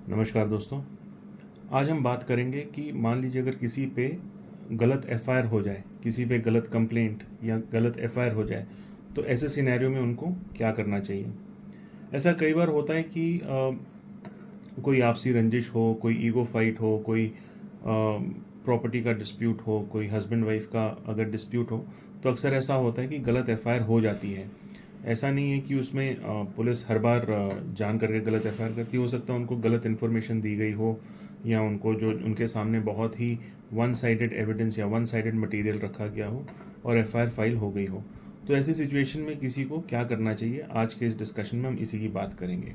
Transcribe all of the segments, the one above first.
नमस्कार दोस्तों। आज हम बात करेंगे कि मान लीजिए अगर किसी पे गलत एफआईआर हो जाए, किसी पे गलत कंप्लेंट या गलत एफआईआर हो जाए, तो ऐसे सिनेरियो में उनको क्या करना चाहिए। ऐसा कई बार होता है कि कोई आपसी रंजिश हो, कोई ईगो फाइट हो, कोई प्रॉपर्टी का डिस्प्यूट हो, कोई हस्बैंड वाइफ का अगर डिस्प्यूट हो, तो अक्सर ऐसा होता है कि गलत एफआईआर हो जाती है। ऐसा नहीं है कि उसमें पुलिस हर बार जान करके गलत एफआईआर करती हो सकता है उनको गलत इन्फॉर्मेशन दी गई हो, या उनको जो उनके सामने बहुत ही वन साइडेड एविडेंस या वन साइडेड मटेरियल रखा गया हो और एफआईआर फाइल हो गई हो। तो ऐसी सिचुएशन में किसी को क्या करना चाहिए, आज के इस डिस्कशन में हम इसी की बात करेंगे।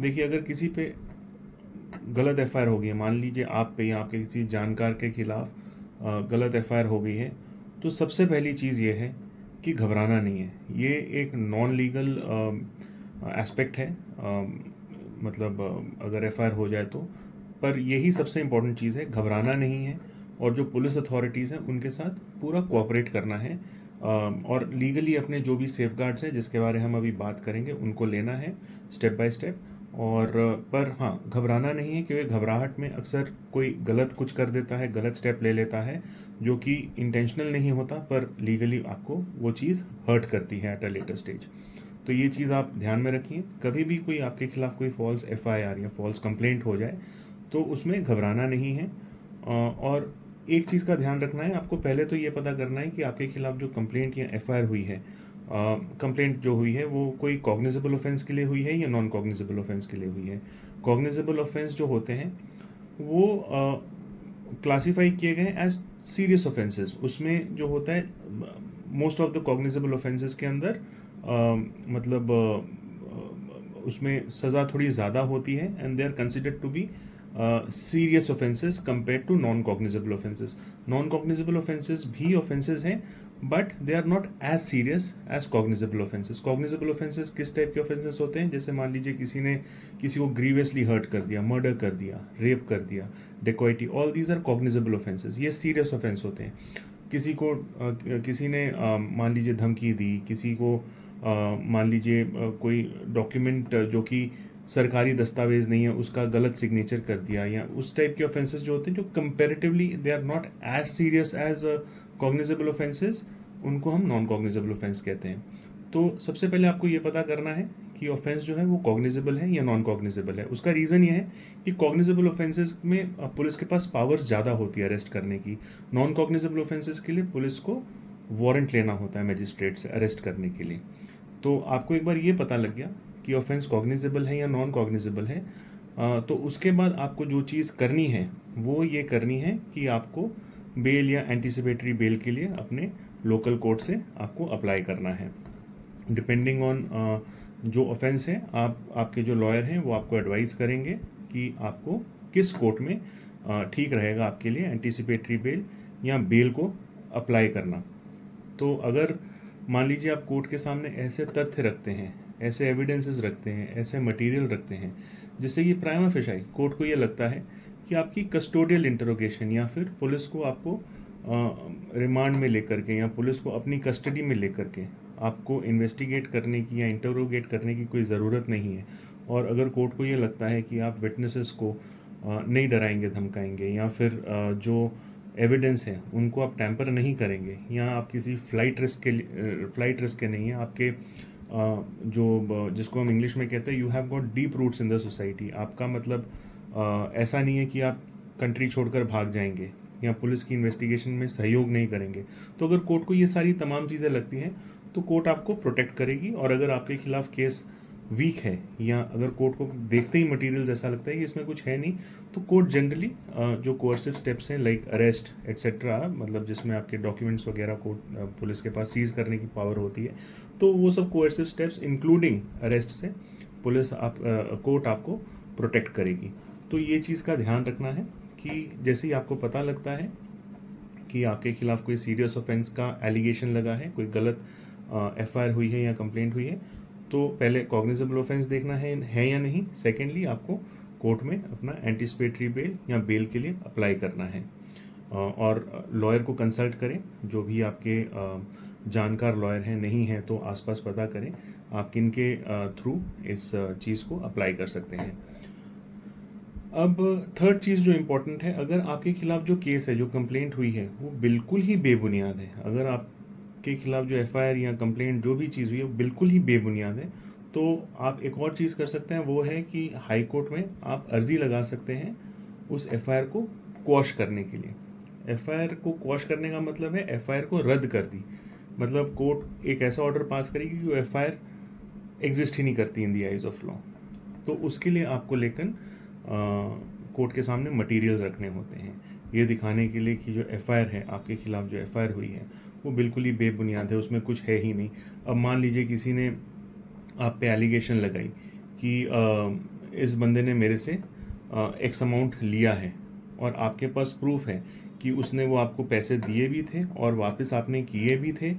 देखिए, अगर किसी पे गलत एफआईआर हो गई है, मान लीजिए आप पे या आपके किसी जानकार के खिलाफ गलत एफआईआर हो गई है, तो सबसे पहली चीज़ ये है कि घबराना नहीं है। ये एक नॉन लीगल एस्पेक्ट है, मतलब अगर एफआईआर हो जाए तो, पर यही सबसे इम्पोर्टेंट चीज़ है, घबराना नहीं है। और जो पुलिस अथॉरिटीज़ हैं उनके साथ पूरा कोऑपरेट करना है, और लीगली अपने जो भी सेफगार्ड्स हैं जिसके बारे में हम अभी बात करेंगे उनको लेना है स्टेप बाय स्टेप। और पर हाँ, घबराना नहीं है, क्योंकि घबराहट में अक्सर कोई गलत कुछ कर देता है, गलत स्टेप ले लेता है जो कि इंटेंशनल नहीं होता, पर लीगली आपको वो चीज़ हर्ट करती है एट अ लेटर स्टेज। तो ये चीज़ आप ध्यान में रखिए। कभी भी कोई आपके खिलाफ कोई फॉल्स एफआईआर या फॉल्स कंप्लेंट हो जाए तो उसमें घबराना नहीं है। और एक चीज़ का ध्यान रखना है, आपको पहले तो ये पता करना है कि आपके खिलाफ जो कंप्लेंट या एफआईआर हुई है, कंप्लेंट जो हुई है वो कोई कॉग्निजेबल ऑफेंस के लिए हुई है या नॉन कॉग्निजेबल ऑफेंस के लिए हुई है। कॉग्निजेबल ऑफेंस जो होते हैं वो क्लासीफाई किए गए एज सीरियस ऑफेंसेस। उसमें जो होता है, most of the cognizable offences के अंदर मतलब उसमें सज़ा थोड़ी ज़्यादा होती है, and they are considered to be serious offences compare to non cognizable offences. Non cognizable offences भी ऑफेंसेस हैं, but they are not as serious as cognizable offences. Cognizable offences किस टाइप के ऑफेंसेस होते हैं, जैसे मान लीजिए किसी ने किसी को ग्रीवियसली हर्ट कर दिया, मर्डर कर दिया, रेप कर दिया, dacoity, all these are cognizable offences. ये सीरियस ऑफेंस होते हैं। किसी को किसी ने मान लीजिए धमकी दी, किसी को मान लीजिए कोई डॉक्यूमेंट जो कि सरकारी दस्तावेज नहीं है उसका गलत सिग्नेचर कर दिया, या उस टाइप के ऑफेंसेस जो होते हैं जो comparatively they are not as serious as cognizable offences, उनको हम नॉन कॉग्निजेबल ऑफेंस कहते हैं। तो सबसे पहले आपको ये पता करना है कि ऑफेंस जो है वो कॉग्निजेबल है या नॉन कॉग्निजेबल है। उसका रीज़न ये है कि कॉग्निजेबल ऑफेंसेस में पुलिस के पास पावर्स ज़्यादा होती है अरेस्ट करने की। नॉन कॉग्निजेबल ऑफेंसेस के लिए पुलिस को वारंट लेना होता है मजिस्ट्रेट से अरेस्ट करने के लिए। तो आपको एक बार ये पता लग गया कि ऑफेंस कॉग्निजेबल है या नॉन कॉग्निजेबल है, तो उसके बाद आपको जो चीज़ करनी है वो ये करनी है कि आपको बेल या एंटीसिपेटरी बेल के लिए अपने लोकल कोर्ट से आपको अप्लाई करना है। डिपेंडिंग ऑन जो ऑफेंस है, आपके जो लॉयर हैं वो आपको एडवाइस करेंगे कि आपको किस कोर्ट में ठीक रहेगा आपके लिए एंटीसिपेटरी बेल या बेल को अप्लाई करना। तो अगर मान लीजिए आप कोर्ट के सामने ऐसे तथ्य रखते हैं, ऐसे एविडेंसेस रखते हैं, ऐसे मटेरियल रखते हैं जिससे कि प्राइमा फेसाई कोर्ट को ये लगता है कि आपकी कस्टोडियल इंटरोगेशन या फिर पुलिस को आपको रिमांड में लेकर के या पुलिस को अपनी कस्टडी में लेकर के आपको इन्वेस्टिगेट करने की या इंटरोगेट करने की कोई ज़रूरत नहीं है, और अगर कोर्ट को ये लगता है कि आप विटनेसेस को नहीं डराएंगे, धमकाएंगे, या फिर जो एविडेंस है उनको आप टैंपर नहीं करेंगे, या आप किसी फ्लाइट रिस्क के नहीं है आपके जो जिसको हम इंग्लिश में कहते हैं you have got deep roots in the society. आपका मतलब ऐसा नहीं है कि आप कंट्री छोड़कर भाग जाएंगे या पुलिस की इन्वेस्टिगेशन में सहयोग नहीं करेंगे। तो अगर कोर्ट को ये सारी तमाम चीज़ें लगती हैं तो कोर्ट आपको प्रोटेक्ट करेगी। और अगर आपके खिलाफ केस वीक है या अगर कोर्ट को देखते ही मटेरियल ऐसा लगता है कि इसमें कुछ है नहीं, तो कोर्ट जनरली जो कोर्सिव स्टेप्स हैं लाइक अरेस्ट एट्सेट्रा, मतलब जिसमें आपके डॉक्यूमेंट्स वगैरह कोर्ट पुलिस के पास सीज करने की पावर होती है, तो वो सब कोर्सिव स्टेप्स इंक्लूडिंग अरेस्ट से पुलिस कोर्ट आपको प्रोटेक्ट करेगी। तो ये चीज़ का ध्यान रखना है कि जैसे ही आपको पता लगता है कि आपके खिलाफ कोई सीरियस ऑफेंस का एलिगेशन लगा है, कोई गलत एफआईआर हुई है या कंप्लेंट हुई है, तो पहले कॉग्निजेबल ऑफेंस देखना है या नहीं। सेकेंडली आपको कोर्ट में अपना एंटीसिपेटरी बेल या बेल के लिए अप्लाई करना है, और लॉयर को कंसल्ट करें। जो भी आपके जानकार लॉयर हैं, नहीं हैं तो आसपास पता करें आप किन के थ्रू इस चीज़ को अप्लाई कर सकते हैं। अब थर्ड चीज़ जो इम्पोर्टेंट है, अगर आपके खिलाफ जो केस है, जो कंप्लेंट हुई है, वो बिल्कुल ही बेबुनियाद है, अगर आपके खिलाफ जो एफआईआर या कंप्लेंट जो भी चीज़ हुई है वो बिल्कुल ही बेबुनियाद है, तो आप एक और चीज़ कर सकते हैं, वो है कि हाई कोर्ट में आप अर्जी लगा सकते हैं उस एफआईआर को क्वॉश करने के लिए। एफआईआर को क्वॉश करने का मतलब है एफआईआर को रद्द कर दी, मतलब कोर्ट एक ऐसा ऑर्डर पास करेगी कि वो एफआईआर एग्जिस्ट ही नहीं करती इन दी आइज ऑफ लॉ। तो उसके लिए आपको लेकिन कोर्ट के सामने मटेरियल्स रखने होते हैं, ये दिखाने के लिए कि जो एफआईआर है, आपके खिलाफ जो एफआईआर हुई है वो बिल्कुल ही बेबुनियाद है, उसमें कुछ है ही नहीं। अब मान लीजिए किसी ने आप पे एलिगेशन लगाई कि इस बंदे ने मेरे से एक्स अमाउंट लिया है, और आपके पास प्रूफ है कि उसने वो आपको पैसे दिए भी थे और वापस आपने किए भी थे,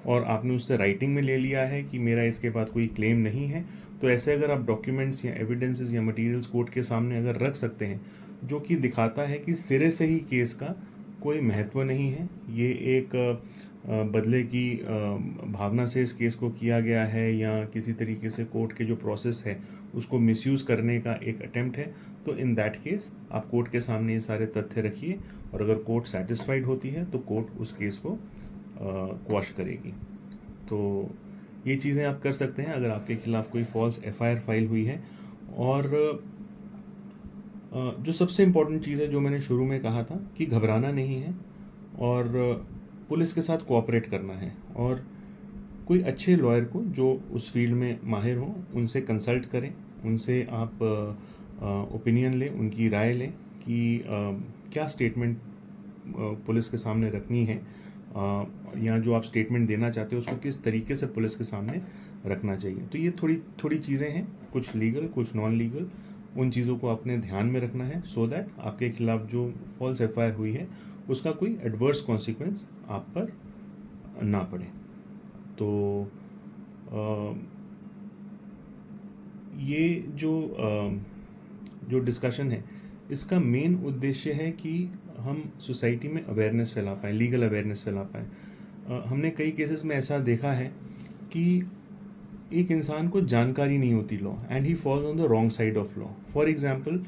और आपने उससे राइटिंग में ले लिया है कि मेरा इसके बाद कोई क्लेम नहीं है, तो ऐसे अगर आप डॉक्यूमेंट्स या एविडेंसेस या मटेरियल्स कोर्ट के सामने अगर रख सकते हैं, जो कि दिखाता है कि सिरे से ही केस का कोई महत्व नहीं है, ये एक बदले की भावना से इस केस को किया गया है, या किसी तरीके से कोर्ट के जो प्रोसेस है उसको मिसयूज़ करने का एक अटेम्प्ट है, तो इन दैट केस आप कोर्ट के सामने ये सारे तथ्य रखिए, और अगर कोर्ट सेटिस्फाइड होती है तो कोर्ट उस केस को क्वॉश करेगी। तो ये चीज़ें आप कर सकते हैं अगर आपके खिलाफ कोई फॉल्स एफआईआर फाइल हुई है। और जो सबसे इम्पोर्टेंट चीज़ है, जो मैंने शुरू में कहा था कि घबराना नहीं है, और पुलिस के साथ कोऑपरेट करना है, और कोई अच्छे लॉयर को जो उस फील्ड में माहिर हो उनसे कंसल्ट करें, उनसे आप ओपिनियन लें, उनकी राय लें कि क्या स्टेटमेंट पुलिस के सामने रखनी है, या जो आप स्टेटमेंट देना चाहते हो उसको किस तरीके से पुलिस के सामने रखना चाहिए। तो ये थोड़ी थोड़ी चीज़ें हैं, कुछ लीगल कुछ नॉन लीगल, उन चीज़ों को अपने ध्यान में रखना है, सो दैट आपके खिलाफ जो फॉल्स एफआईआर हुई है उसका कोई एडवर्स कॉन्सिक्वेंस आप पर ना पड़े। तो ये जो डिस्कशन है, इसका मेन उद्देश्य है कि हम सोसाइटी में अवेयरनेस फैला पाएँ, लीगल अवेयरनेस फैला पाएँ। हमने कई केसेस में ऐसा देखा है कि एक इंसान को जानकारी नहीं होती law, and he falls on the wrong side of law. For example,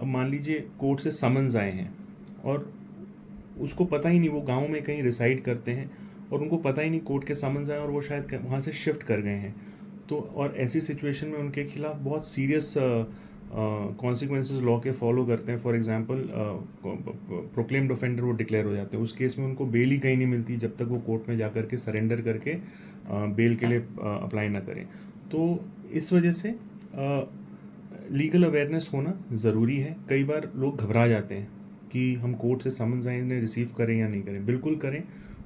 मान लीजिए कोर्ट से समन्स आए हैं, और उसको पता ही नहीं, वो गांव में कहीं रिसाइड करते हैं और उनको पता ही नहीं कोर्ट के समन्स आए, और वो शायद वहाँ से शिफ्ट कर गए हैं। तो और ऐसी सिचुएशन में उनके खिलाफ बहुत सीरियस कॉन्सिक्वेंसेस लॉ के फॉलो करते हैं। फॉर एग्जांपल, प्रोक्लेम्ड ऑफेंडर वो डिक्लेयर हो जाते हैं, उस केस में उनको बेल ही कहीं नहीं मिलती जब तक वो कोर्ट में जाकर के सरेंडर करके बेल के लिए अप्लाई ना करें। तो इस वजह से लीगल अवेयरनेस होना ज़रूरी है। कई बार लोग घबरा जाते हैं कि हम कोर्ट से समन्स आए, इन्हें रिसीव करें या नहीं करें। बिल्कुल करें,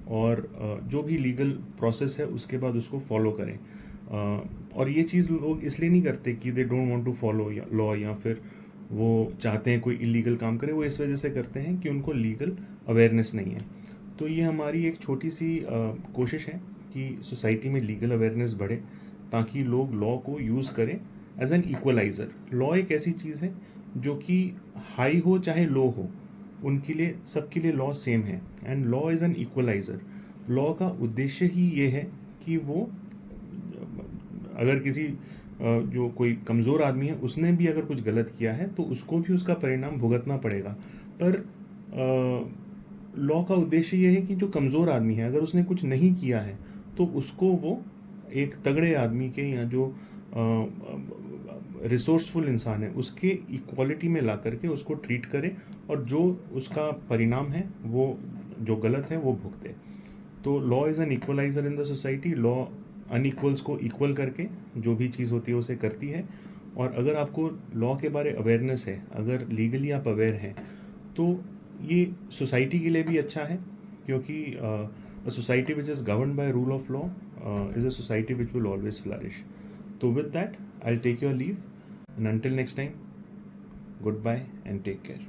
और जो भी लीगल प्रोसेस है उसके बाद उसको फॉलो करें। और ये चीज़ लोग इसलिए नहीं करते कि they don't want to follow law, या फिर वो चाहते हैं कोई इलीगल काम करे, वो इस वजह से करते हैं कि उनको लीगल अवेयरनेस नहीं है। तो ये हमारी एक छोटी सी कोशिश है कि सोसाइटी में लीगल अवेयरनेस बढ़े, ताकि लोग लॉ को यूज़ करें एज एन इक्वलाइज़र। लॉ एक ऐसी चीज़ है जो कि हाई हो चाहे लो हो, उनके लिए, सबके लिए लॉ सेम है, and law is an equaliser. Law का उद्देश्य ही ये है कि वो, अगर किसी जो कोई कमज़ोर आदमी है उसने भी अगर कुछ गलत किया है तो उसको भी उसका परिणाम भुगतना पड़ेगा, पर लॉ का उद्देश्य ये है कि जो कमज़ोर आदमी है, अगर उसने कुछ नहीं किया है तो उसको वो एक तगड़े आदमी के, या जो रिसोर्सफुल इंसान है उसके इक्वालिटी में ला करके उसको ट्रीट करे, और जो उसका परिणाम है वो जो गलत है वो भुगते। तो law is an equaliser in the society. Law unequals को इक्वल करके जो भी चीज़ होती है उसे करती है। और अगर आपको लॉ के बारे अवेयरनेस है, अगर लीगली आप अवेयर हैं, तो ये सोसाइटी के लिए भी अच्छा है, क्योंकि a society which is governed by rule of law is a society which will always flourish. So with that, I'll take your leave, and until next time, goodbye and take care.